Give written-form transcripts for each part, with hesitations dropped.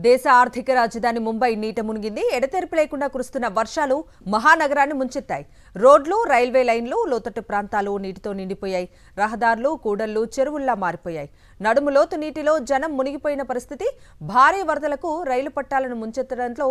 దేశ ఆర్థిక రాజధాని ముంబై నీట మునిగింది. ఎడతెరిపి లేకుండా కురుస్తున్న వర్షాలు మహానగరాన్ని ముంచెత్తాయి. రోడ్లు, రైల్వే లైన్లు, లోతట్టు ప్రాంతాలు నీటితో నిండిపోయాయి. రహదారులు, కూడళ్లు చెరువుల్లా మారిపోయాయి. నడుము లోతు నీటిలో జనం మునిగిపోయిన పరిస్థితి. భారీ వరదలకు రైలు పట్టాలను ముంచెత్తడంతో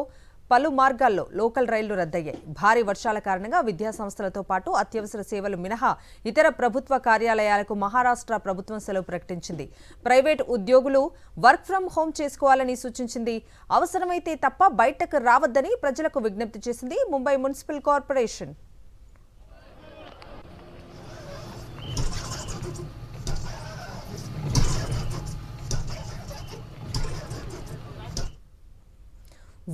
పలు మార్గాల్లో లోకల్ రైళ్లు రద్దయ్యాయి. భారీ వర్షాల కారణంగా విద్యా సంస్థలతో పాటు అత్యవసర సేవలు మినహా ఇతర ప్రభుత్వ కార్యాలయాలకు మహారాష్ట్ర ప్రభుత్వం సెలవు ప్రకటించింది. ప్రైవేట్ ఉద్యోగులు వర్క్ ఫ్రం హోం చేసుకోవాలని సూచించింది. అవసరమైతే తప్ప బయటకు రావద్దని ప్రజలకు విజ్ఞప్తి చేసింది ముంబై మున్సిపల్ కార్పొరేషన్.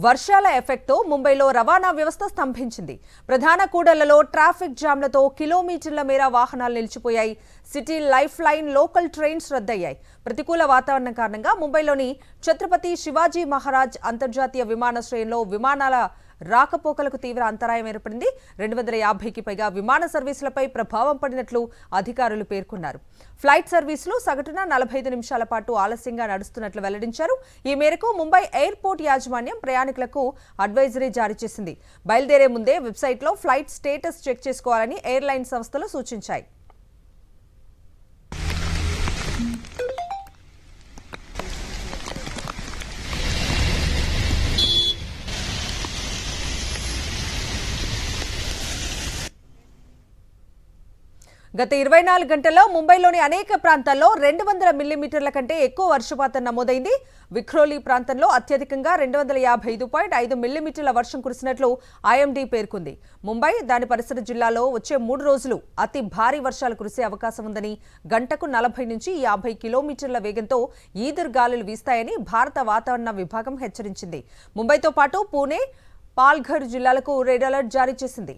వర్షాల ఎఫెక్ట్తో ముంబైలో రవాణా వ్యవస్థ స్తంభించింది. ప్రధాన కూడళ్లలో ట్రాఫిక్ జామ్లతో కిలోమీటర్ల మేర వాహనాలు నిలిచిపోయాయి. City lifeline, local trains రద్దయ్యాయి. ప్రతికూల వాతావరణం కారణంగా ముంబైలోని ఛత్రపతి శివాజీ మహారాజ్ అంతర్జాతీయ విమానాశ్రయంలో విమానాల రాకపోకలకు తీవ్ర అంతరాయం ఏర్పడింది. 250కి పైగా విమాన సర్వీసులపై ప్రభావం పడినట్లు అధికారులు పేర్కొన్నారు. ఫ్లైట్ సర్వీసులు సగటున 45 నిమిషాల పాటు ఆలస్యంగా నడుస్తున్నట్లు వెల్లడించారు. ఈ మేరకు ముంబై ఎయిర్పోర్ట్ యాజమాన్యం ప్రయాణికులకు అడ్వైజరీ జారీ చేసింది. బయలుదేరే ముందే వెబ్సైట్లో ఫ్లైట్ స్టేటస్ చెక్ చేసుకోవాలని ఎయిర్లైన్ సంస్థలు సూచించాయి. గత 24 గంటల్లో ముంబైలోని అనేక ప్రాంతాల్లో 200 మిల్లీమీటర్ల కంటే ఎక్కువ వర్షపాతం నమోదైంది. విఖ్రోలీ ప్రాంతంలో అత్యధికంగా 255.5 మిల్లీమీటర్ల వర్షం కురిసినట్లు ఐఎండీ పేర్కొంది. ముంబై, దాని పరిసర జిల్లాలో వచ్చే 3 రోజులు అతి భారీ వర్షాలు కురిసే అవకాశం ఉందని, గంటకు 40 నుంచి 50 కిలోమీటర్ల వేగంతో ఈదురుగాలులు వీస్తాయని భారత వాతావరణ విభాగం హెచ్చరించింది. ముంబైతో పాటు పూణే, పాల్ఘర్ జిల్లాలకు రెడ్ అలర్ట్ జారీ చేసింది.